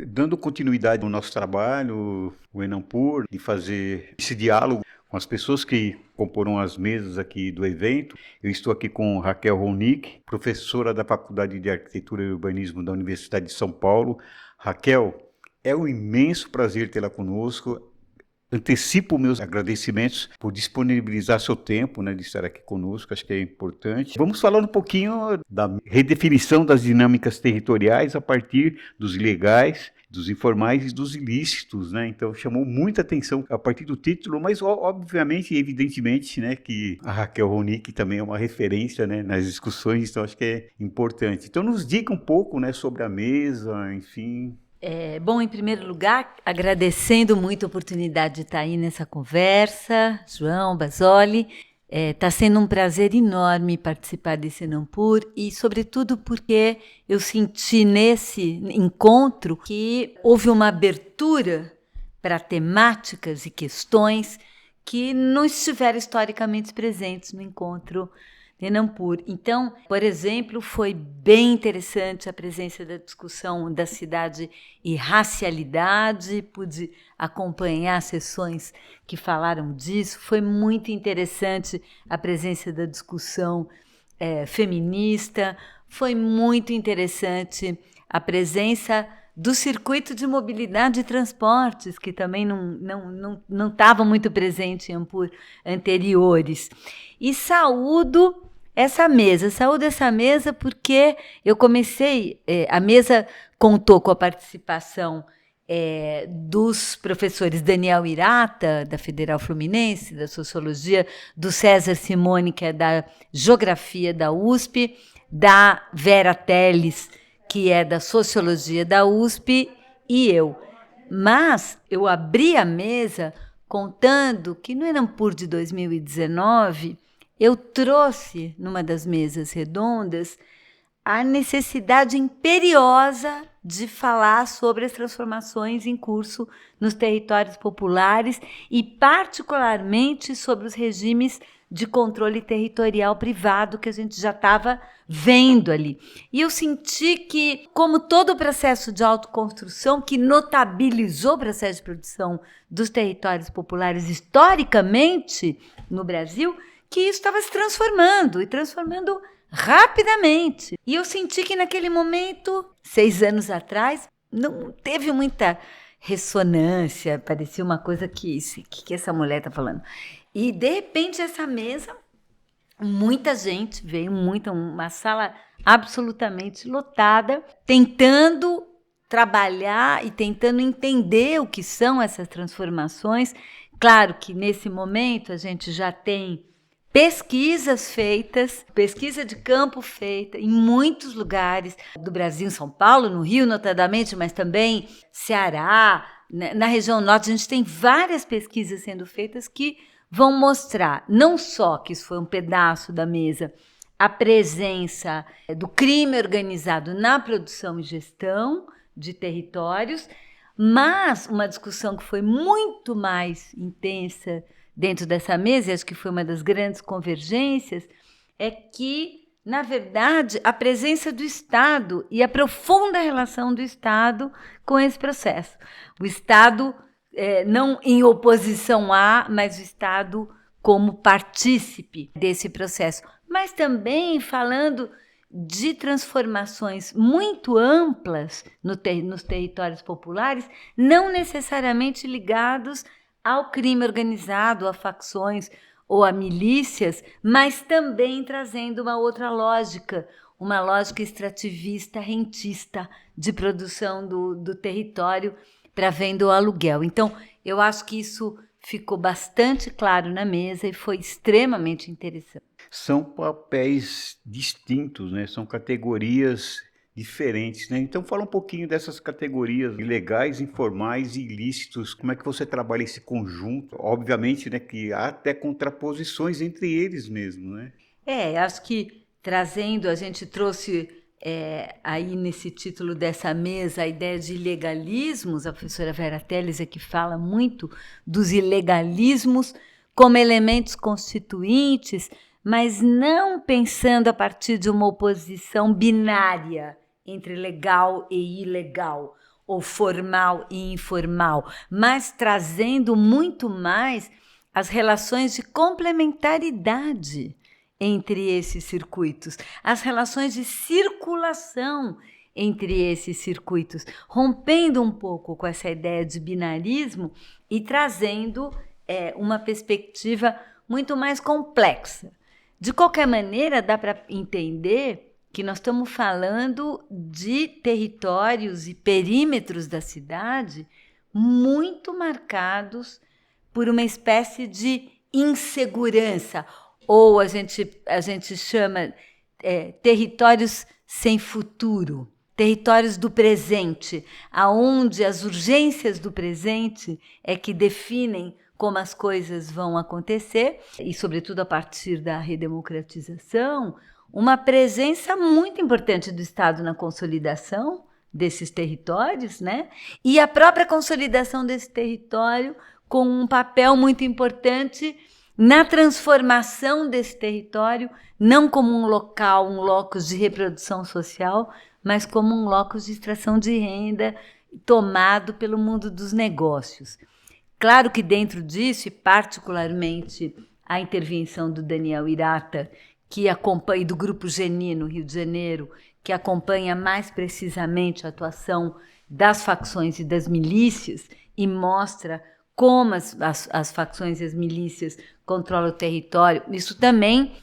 Dando continuidade ao nosso trabalho, o Enampur, de fazer esse diálogo com as pessoas que comporam as mesas aqui do evento. Eu estou aqui com Raquel Ronick, professora da Faculdade de Arquitetura e Urbanismo da Universidade de São Paulo. Raquel, é um imenso prazer tê-la conosco. Antecipo meus agradecimentos por disponibilizar seu tempo, né, de estar aqui conosco, acho que é importante. Vamos falar um pouquinho da redefinição das dinâmicas territoriais a partir dos ilegais, dos informais e dos ilícitos, né? Então chamou muita atenção a partir do título, mas obviamente e evidentemente, né, que a Raquel Ronick também é uma referência, né, nas discussões, então acho que é importante. Então nos diga um pouco, né, sobre a mesa, enfim. Bom, em primeiro lugar, agradecendo muito a oportunidade de estar aí nessa conversa, João, Basoli. Está sendo um prazer enorme participar desse Enampur e, sobretudo, porque eu senti nesse encontro que houve uma abertura para temáticas e questões que não estiveram historicamente presentes no encontro Enampur. Então, por exemplo, foi bem interessante a presença da discussão da cidade e racialidade, pude acompanhar sessões que falaram disso, foi muito interessante a presença da discussão feminista, foi muito interessante a presença do circuito de mobilidade e transportes, que também não estava muito presente em Ampur anteriores. E saúdo essa mesa porque eu comecei, a mesa contou com a participação dos professores Daniel Irata, da Federal Fluminense, da Sociologia, do César Simone, que é da Geografia da USP, da Vera Teles, que é da Sociologia da USP, e eu. Mas eu abri a mesa contando que no Enampur de 2019, eu trouxe, numa das mesas redondas, a necessidade imperiosa de falar sobre as transformações em curso nos territórios populares e, particularmente, sobre os regimes de controle territorial privado que a gente já estava vendo ali. E eu senti que, como todo o processo de autoconstrução que notabilizou o processo de produção dos territórios populares historicamente no Brasil, que isso estava se transformando, e transformando rapidamente. E eu senti que naquele momento, 6 anos atrás, não teve muita ressonância, parecia uma coisa que essa mulher está falando. E, de repente, essa mesa, muita gente veio, uma sala absolutamente lotada, tentando trabalhar e tentando entender o que são essas transformações. Claro que, nesse momento, a gente já tem pesquisas feitas, pesquisa de campo feita em muitos lugares do Brasil, em São Paulo, no Rio, notadamente, mas também Ceará, na região norte. A gente tem várias pesquisas sendo feitas que vão mostrar não só que isso foi um pedaço da mesa, a presença do crime organizado na produção e gestão de territórios, mas uma discussão que foi muito mais intensa dentro dessa mesa, e acho que foi uma das grandes convergências, é que, na verdade, a presença do Estado e a profunda relação do Estado com esse processo. O Estado, não em oposição mas o Estado como partícipe desse processo. Mas também falando de transformações muito amplas nos territórios populares, não necessariamente ligados ao crime organizado, a facções ou a milícias, mas também trazendo uma outra lógica, uma lógica extrativista, rentista, de produção do território para venda ou aluguel. Então, eu acho que isso ficou bastante claro na mesa e foi extremamente interessante. São papéis distintos, né? São categorias diferentes, né? Então fala um pouquinho dessas categorias ilegais, informais e ilícitos. Como é que você trabalha esse conjunto? Obviamente, né, que há até contraposições entre eles mesmo, né? Acho que a gente trouxe aí nesse título dessa mesa a ideia de ilegalismos. A professora Vera Teles é que fala muito dos ilegalismos como elementos constituintes, mas não pensando a partir de uma oposição binária entre legal e ilegal, ou formal e informal, mas trazendo muito mais as relações de complementaridade entre esses circuitos, as relações de circulação entre esses circuitos, rompendo um pouco com essa ideia de binarismo e trazendo uma perspectiva muito mais complexa. De qualquer maneira, dá para entender que nós estamos falando de territórios e perímetros da cidade muito marcados por uma espécie de insegurança, ou a gente chama territórios sem futuro, territórios do presente, aonde as urgências do presente é que definem como as coisas vão acontecer, e sobretudo a partir da redemocratização, uma presença muito importante do Estado na consolidação desses territórios, né? E a própria consolidação desse território com um papel muito importante na transformação desse território, não como um local, um locus de reprodução social, mas como um locus de extração de renda tomado pelo mundo dos negócios. Claro que dentro disso, e particularmente a intervenção do Daniel Hirata, que acompanha, do Grupo Geni no Rio de Janeiro, que acompanha mais precisamente a atuação das facções e das milícias e mostra como as facções e as milícias controlam o território. Isso também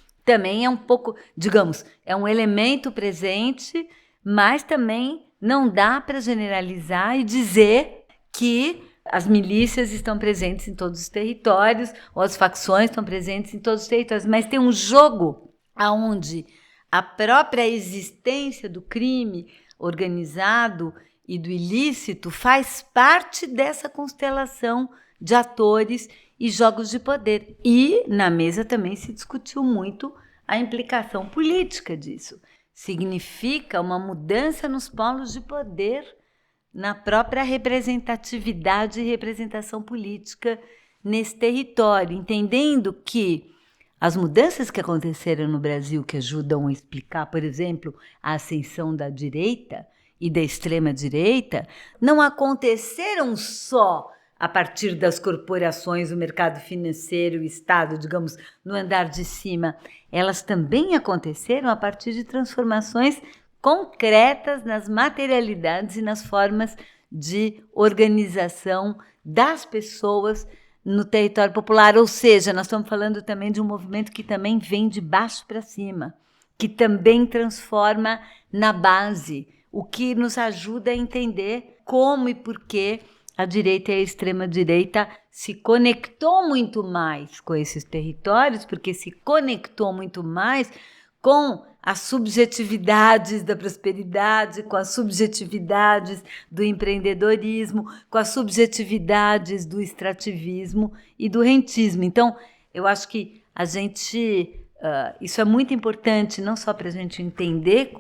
é um pouco, digamos, é um elemento presente, mas também não dá para generalizar e dizer que as milícias estão presentes em todos os territórios, ou as facções estão presentes em todos os territórios, mas tem um jogo onde a própria existência do crime organizado e do ilícito faz parte dessa constelação de atores e jogos de poder. E na mesa também se discutiu muito a implicação política disso. Significa uma mudança nos polos de poder, na própria representatividade e representação política nesse território, entendendo que as mudanças que aconteceram no Brasil, que ajudam a explicar, por exemplo, a ascensão da direita e da extrema-direita, não aconteceram só a partir das corporações, o mercado financeiro, o Estado, digamos, no andar de cima. Elas também aconteceram a partir de transformações concretas nas materialidades e nas formas de organização das pessoas no território popular. Ou seja, nós estamos falando também de um movimento que também vem de baixo para cima, que também transforma na base, o que nos ajuda a entender como e por que a direita e a extrema-direita se conectou muito mais com esses territórios, porque se conectou muito mais com as subjetividades da prosperidade, com as subjetividades do empreendedorismo, com as subjetividades do extrativismo e do rentismo. Então, eu acho que isso é muito importante, não só para a gente entender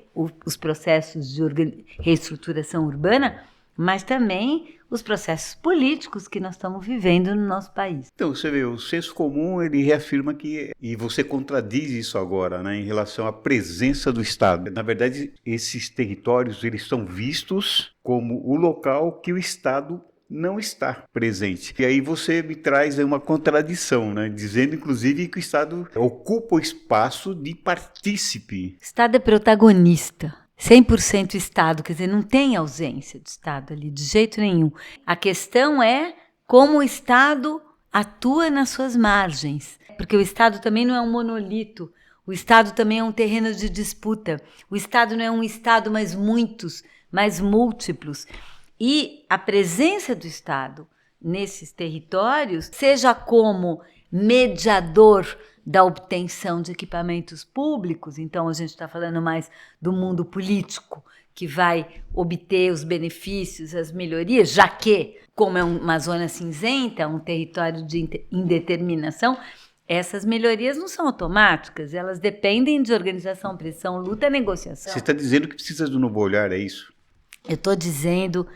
os processos de reestruturação urbana, mas também os processos políticos que nós estamos vivendo no nosso país. Então, você vê, o senso comum, ele reafirma que, e você contradiz isso agora, né, em relação à presença do Estado. Na verdade, esses territórios, eles são vistos como o local que o Estado não está presente. E aí você me traz uma contradição, né, dizendo, inclusive, que o Estado ocupa o espaço de partícipe. O Estado é protagonista. 100% Estado, quer dizer, não tem ausência de Estado ali, de jeito nenhum. A questão é como o Estado atua nas suas margens, porque o Estado também não é um monolito, o Estado também é um terreno de disputa, o Estado não é um Estado, mas muitos, mais múltiplos. E a presença do Estado nesses territórios, seja como mediador da obtenção de equipamentos públicos, então a gente está falando mais do mundo político, que vai obter os benefícios, as melhorias, já que, como é uma zona cinzenta, um território de indeterminação, essas melhorias não são automáticas, elas dependem de organização, pressão, luta, negociação. Você está dizendo que precisa do novo olhar, é isso? Eu estou dizendo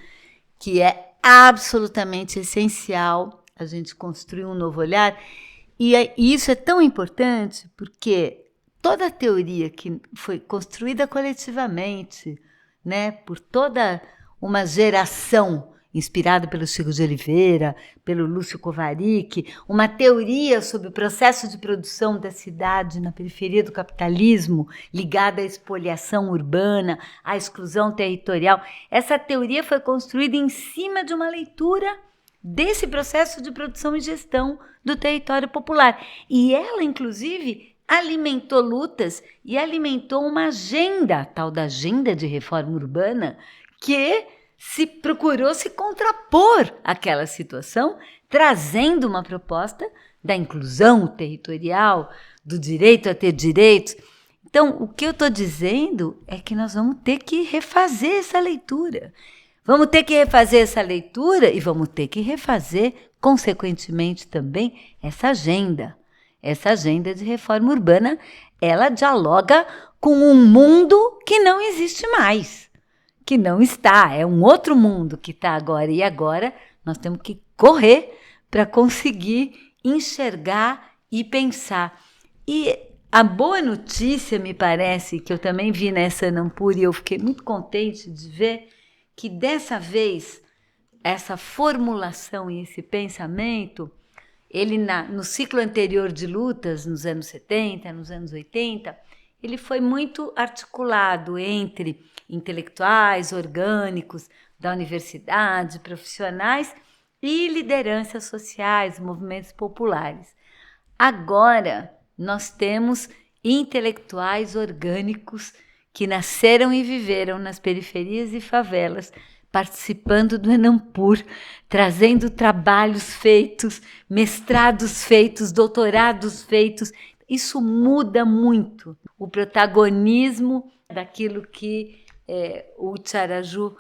que é absolutamente essencial a gente construir um novo olhar. E isso é tão importante porque toda a teoria que foi construída coletivamente, né, por todo uma geração inspirada pelo Chico de Oliveira, pelo Lúcio Kovarik, uma teoria sobre o processo de produção da cidade na periferia do capitalismo, ligada à expoliação urbana, à exclusão territorial. Essa teoria foi construída em cima de uma leitura desse processo de produção e gestão do território popular. E ela, inclusive, alimentou lutas e alimentou uma agenda, tal da agenda de reforma urbana, que procurou se contrapor àquela situação, trazendo uma proposta da inclusão territorial, do direito a ter direitos. Então, o que eu estou dizendo é que nós vamos ter que refazer essa leitura. Vamos ter que refazer essa leitura e vamos ter que refazer, consequentemente, também essa agenda. Essa agenda de reforma urbana, ela dialoga com um mundo que não existe mais. Que não está, é um outro mundo que está agora. E agora nós temos que correr para conseguir enxergar e pensar. E a boa notícia, me parece, que eu também vi nessa Enampur e eu fiquei muito contente de ver, que dessa vez essa formulação e esse pensamento, ele no ciclo anterior de lutas, nos anos 70, nos anos 80, ele foi muito articulado entre intelectuais, orgânicos da universidade, profissionais e lideranças sociais, movimentos populares. Agora, nós temos intelectuais orgânicos que nasceram e viveram nas periferias e favelas, participando do Enampur, trazendo trabalhos feitos, mestrados feitos, doutorados feitos. Isso muda muito o protagonismo daquilo que o Tcharaju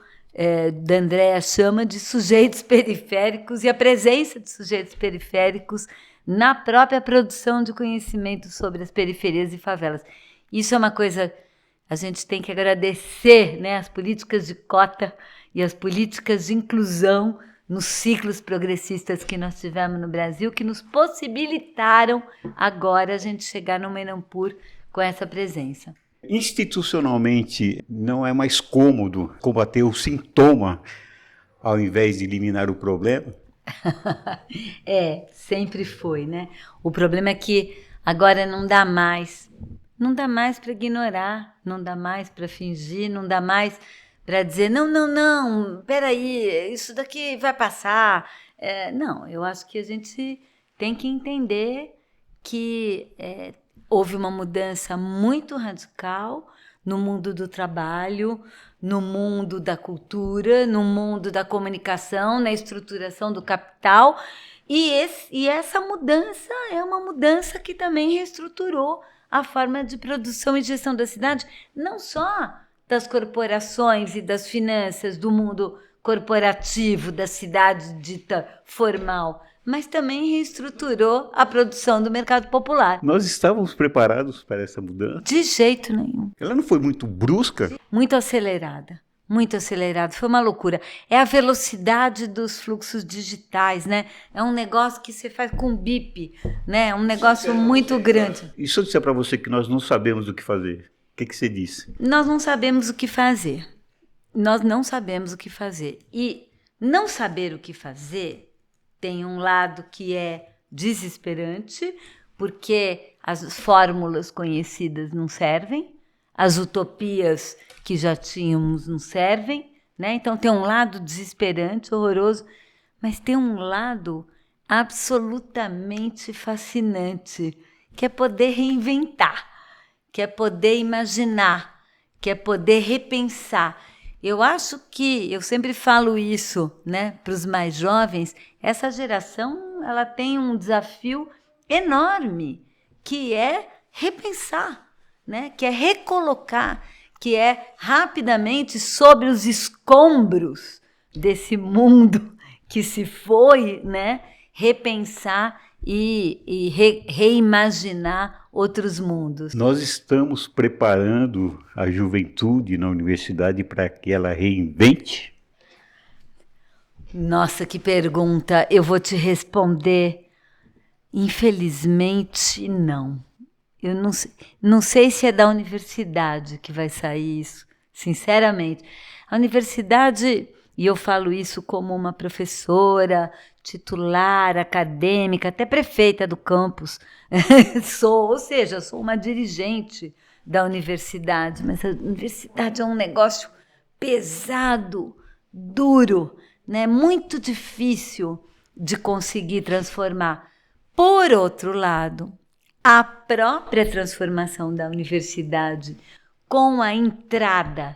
da Andréa chama de sujeitos periféricos e a presença de sujeitos periféricos na própria produção de conhecimento sobre as periferias e favelas. Isso é uma coisa, a gente tem que agradecer, né, as políticas de cota e as políticas de inclusão nos ciclos progressistas que nós tivemos no Brasil, que nos possibilitaram agora a gente chegar no Enampur com essa presença. Institucionalmente, não é mais cômodo combater o sintoma ao invés de eliminar o problema? Sempre foi, né? O problema é que agora não dá mais para ignorar, não dá mais para fingir, não dá mais para dizer, não, peraí, isso daqui vai passar. Não, eu acho que a gente tem que entender que houve uma mudança muito radical no mundo do trabalho, no mundo da cultura, no mundo da comunicação, na estruturação do capital. E essa mudança é uma mudança que também reestruturou a forma de produção e gestão da cidade, não só das corporações e das finanças, do mundo corporativo, da cidade dita formal, mas também reestruturou a produção do mercado popular. Nós estávamos preparados para essa mudança? De jeito nenhum. Ela não foi muito brusca? Muito acelerada. Muito acelerado, foi uma loucura. É a velocidade dos fluxos digitais, né? É um negócio que você faz com bip, né? É um negócio muito grande. E se eu disser para você que nós não sabemos o que fazer, o que você disse? Nós não sabemos o que fazer. Nós não sabemos o que fazer. E não saber o que fazer tem um lado que é desesperante, porque as fórmulas conhecidas não servem, as utopias que já tínhamos não servem, né? Então tem um lado desesperante, horroroso, mas tem um lado absolutamente fascinante, que é poder reinventar, que é poder imaginar, que é poder repensar. Eu acho que, eu sempre falo isso, né, para os mais jovens, essa geração ela tem um desafio enorme, que é repensar, né, que é recolocar, que é rapidamente sobre os escombros desse mundo que se foi, né, repensar e reimaginar outros mundos. Nós estamos preparando a juventude na universidade para que ela reinvente? Nossa, que pergunta! Eu vou te responder. Infelizmente, não. Eu não sei se é da universidade que vai sair isso, sinceramente. A universidade, e eu falo isso como uma professora, titular, acadêmica, até prefeita do campus, ou seja, sou uma dirigente da universidade, mas a universidade é um negócio pesado, duro, né? Muito difícil de conseguir transformar. Por outro lado, a própria transformação da universidade, com a entrada,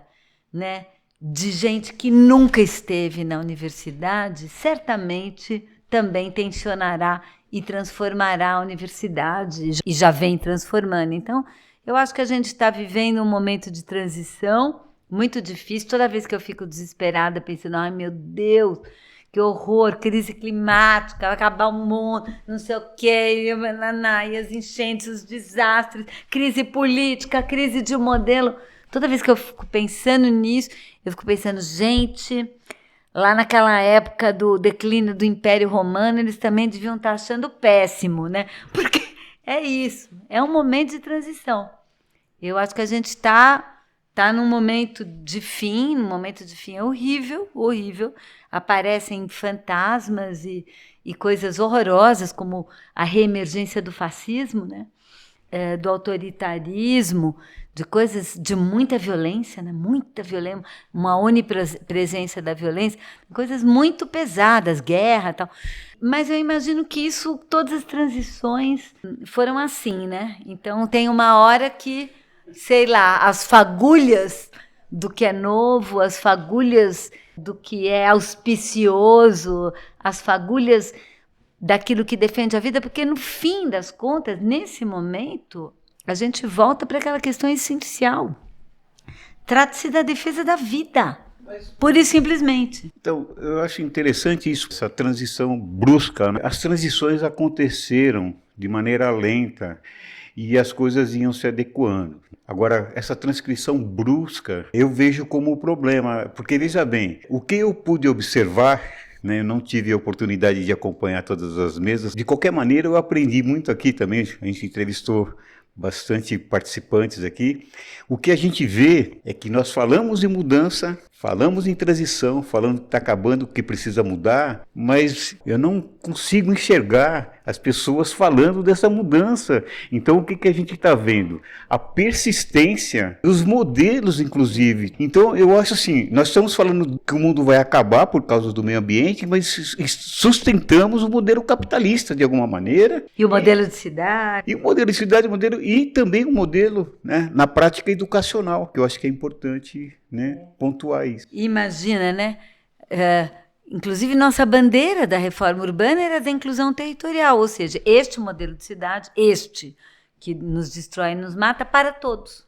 né, de gente que nunca esteve na universidade, certamente também tensionará e transformará a universidade, e já vem transformando. Então, eu acho que a gente está vivendo um momento de transição muito difícil. Toda vez que eu fico desesperada, pensando, ai meu Deus, que horror, crise climática, vai acabar o mundo, não sei o quê, e as enchentes, os desastres, crise política, crise de modelo. Toda vez que eu fico pensando nisso, eu fico pensando, gente, lá naquela época do declínio do Império Romano, eles também deviam estar achando péssimo, né? Porque é isso, é um momento de transição. Eu acho que a gente está num momento de fim, é horrível, horrível. Aparecem fantasmas e coisas horrorosas, como a reemergência do fascismo, né? Do autoritarismo, de coisas de muita violência, né? Muita violência, uma onipresença da violência, coisas muito pesadas, guerra e tal. Mas eu imagino que isso, todas as transições foram assim, né? Então tem uma hora que, sei lá, as fagulhas do que é novo, as fagulhas do que é auspicioso, as fagulhas daquilo que defende a vida, porque no fim das contas, nesse momento, a gente volta para aquela questão essencial. Trata-se da defesa da vida, pura e simplesmente. Então, eu acho interessante isso, essa transição brusca, né? As transições aconteceram de maneira lenta e as coisas iam se adequando. Agora, essa transcrição brusca, eu vejo como um problema, porque, veja bem, o que eu pude observar, né, eu não tive a oportunidade de acompanhar todas as mesas, de qualquer maneira eu aprendi muito aqui também, a gente entrevistou bastante participantes aqui. O que a gente vê é que nós falamos em mudança, falamos em transição, falando que está acabando, que precisa mudar, mas eu não consigo enxergar as pessoas falando dessa mudança. Então, o que a gente está vendo? A persistência dos modelos, inclusive. Então, eu acho assim, nós estamos falando que o mundo vai acabar por causa do meio ambiente, mas sustentamos o modelo capitalista, de alguma maneira. E o modelo de cidade. E o modelo de cidade, e também o modelo, né, na prática educacional, que eu acho que é importante, né, pontuar isso. Imagina, né? Inclusive, nossa bandeira da reforma urbana era da inclusão territorial, ou seja, este modelo de cidade, que nos destrói e nos mata, para todos.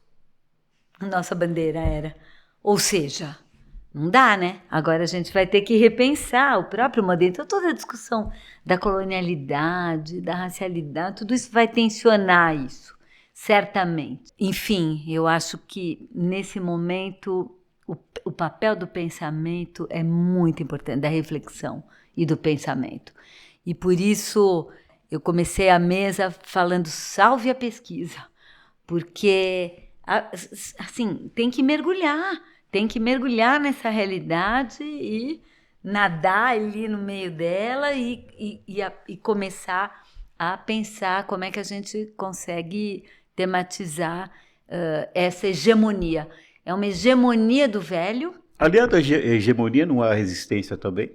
Nossa bandeira era. Ou seja, não dá, né? Agora a gente vai ter que repensar o próprio modelo. Então, toda a discussão da colonialidade, da racialidade, tudo isso vai tensionar isso, certamente. Enfim, eu acho que, nesse momento, o papel do pensamento é muito importante, da reflexão e do pensamento. E por isso eu comecei a mesa falando salve a pesquisa, porque assim, tem que mergulhar nessa realidade e nadar ali no meio dela e começar a pensar como é que a gente consegue tematizar essa hegemonia. É uma hegemonia do velho. Aliás, a hegemonia não há resistência também?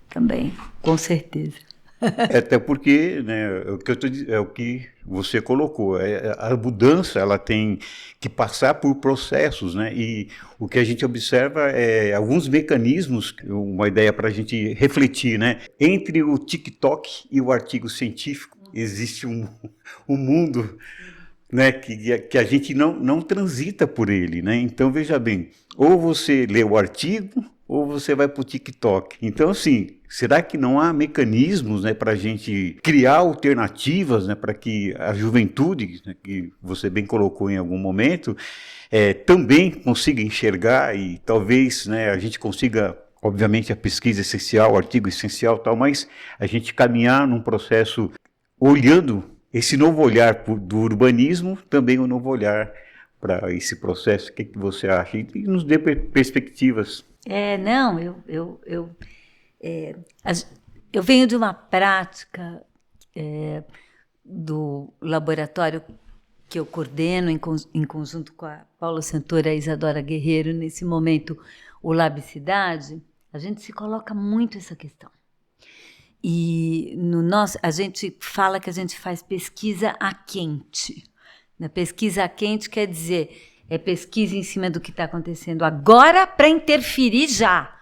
Também, com certeza. Até porque, né, é o que você colocou, a mudança ela tem que passar por processos, né, e o que a gente observa é alguns mecanismos, uma ideia para a gente refletir, né, entre o TikTok e o artigo científico existe um mundo, né, que a gente não transita por ele, né? Então, veja bem, ou você lê o artigo, ou você vai para o TikTok. Então, assim, será que não há mecanismos, né, para a gente criar alternativas, né, para que a juventude, né, que você bem colocou em algum momento, também consiga enxergar e talvez, né, a gente consiga, obviamente, a pesquisa essencial, o artigo essencial e tal, mas a gente caminhar num processo olhando esse novo olhar do urbanismo, também o novo olhar para esse processo? O que você acha? E nos dê perspectivas. Eu venho de uma prática do laboratório que eu coordeno em conjunto com a Paula Santoro e a Isadora Guerreiro, nesse momento, o Labicidade. A gente se coloca muito essa questão. E a gente fala que a gente faz pesquisa a quente. Na pesquisa a quente quer dizer, é pesquisa em cima do que está acontecendo agora para interferir já.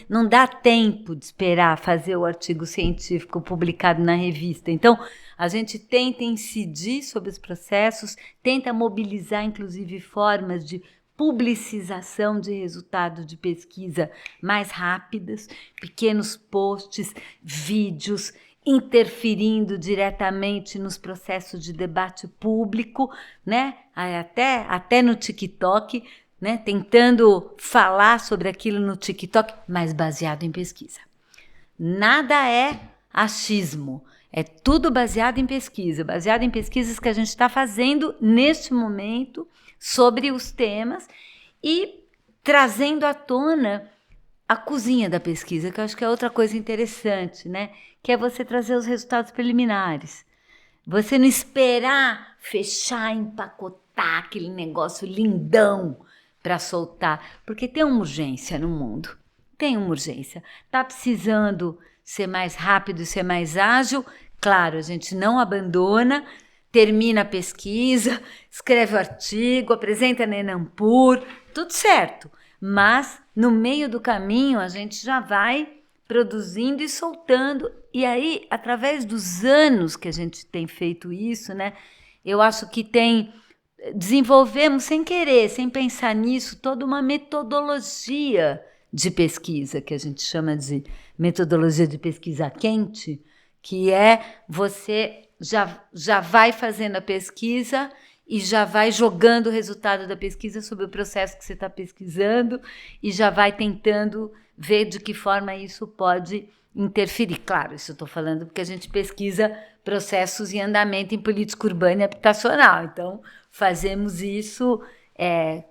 Não dá tempo de esperar fazer o artigo científico publicado na revista. Então, a gente tenta incidir sobre os processos, tenta mobilizar, inclusive, formas de publicização de resultados de pesquisa mais rápidas, pequenos posts, vídeos, interferindo diretamente nos processos de debate público, né? Até no TikTok, né? Tentando falar sobre aquilo no TikTok, mas baseado em pesquisa. Nada é achismo, é tudo baseado em pesquisa, baseado em pesquisas que a gente está fazendo neste momento sobre os temas e trazendo à tona a cozinha da pesquisa, que eu acho que é outra coisa interessante, né? Que é você trazer os resultados preliminares. Você não esperar fechar, empacotar aquele negócio lindão para soltar, porque tem uma urgência no mundo. Tem uma urgência. Está precisando ser mais rápido e ser mais ágil. Claro, a gente não abandona, termina a pesquisa, escreve o artigo, apresenta na Enampur, tudo certo. Mas, no meio do caminho, a gente já vai produzindo e soltando. E aí, através dos anos que a gente tem feito isso, né, eu acho que desenvolvemos sem querer, sem pensar nisso, toda uma metodologia de pesquisa, que a gente chama de metodologia de pesquisa quente, que é você já vai fazendo a pesquisa e já vai jogando o resultado da pesquisa sobre o processo que você está pesquisando e já vai tentando ver de que forma isso pode interferir. Claro, isso eu estou falando porque a gente pesquisa processos em andamento em política urbana e habitacional, então fazemos isso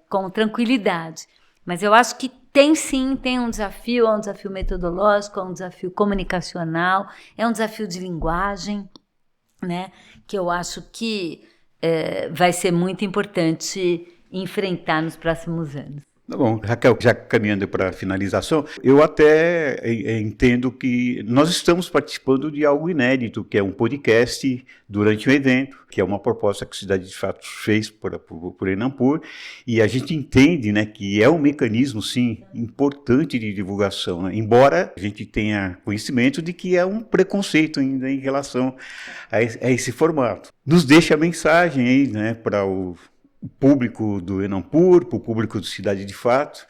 com tranquilidade. Mas eu acho que tem um desafio, é um desafio metodológico, é um desafio comunicacional, é um desafio de linguagem, né, que eu acho que vai ser muito importante enfrentar nos próximos anos. Tá bom, Raquel, já caminhando para a finalização, eu até entendo que nós estamos participando de algo inédito, que é um podcast durante um evento, que é uma proposta que a Cidade de Fato fez por Enampur, e a gente entende, né, que é um mecanismo, sim, importante de divulgação, né? Embora a gente tenha conhecimento de que é um preconceito ainda em relação a esse formato. Nos deixa a mensagem aí, né, para o público do Enampur, para o público do Cidade de Fato,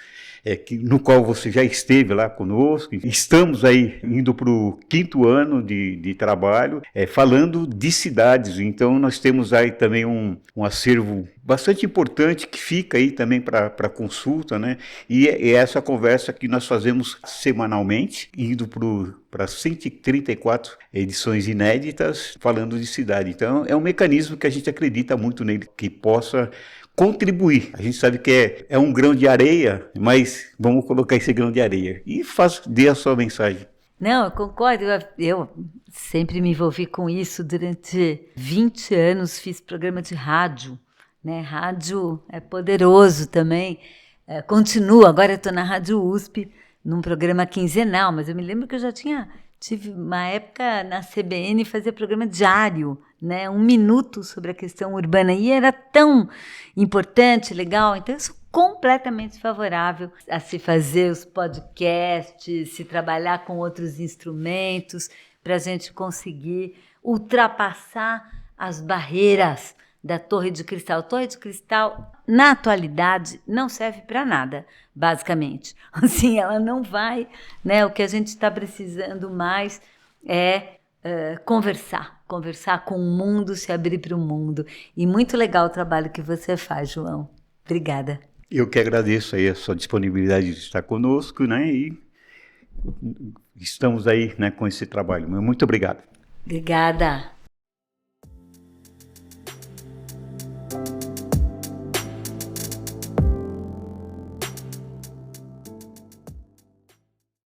no qual você já esteve lá conosco. Estamos aí indo para o 5º ano de trabalho, falando de cidades. Então nós temos aí também um acervo bastante importante que fica aí também para consulta, né? E é essa conversa que nós fazemos semanalmente, indo para 134 edições inéditas falando de cidade. Então é um mecanismo que a gente acredita muito nele, que possa contribuir. A gente sabe que é um grão de areia, mas vamos colocar esse grão de areia. E dê a sua mensagem. Não, eu concordo. Eu sempre me envolvi com isso durante 20 anos, fiz programa de rádio, né? Rádio é poderoso também. Continuo, agora eu estou na Rádio USP, num programa quinzenal, mas eu me lembro que eu já tive uma época na CBN fazia programa diário, né? 1 minuto sobre a questão urbana, e era tão importante, legal. Então eu sou completamente favorável a se fazer os podcasts, se trabalhar com outros instrumentos para a gente conseguir ultrapassar as barreiras da Torre de Cristal. Torre de Cristal, na atualidade, não serve para nada, basicamente. Assim, ela não vai, né? O que a gente está precisando mais é conversar com o mundo, se abrir para o mundo. E muito legal o trabalho que você faz, João. Obrigada. Eu que agradeço aí a sua disponibilidade de estar conosco, né? E estamos aí, né, com esse trabalho. Muito obrigado. Obrigada.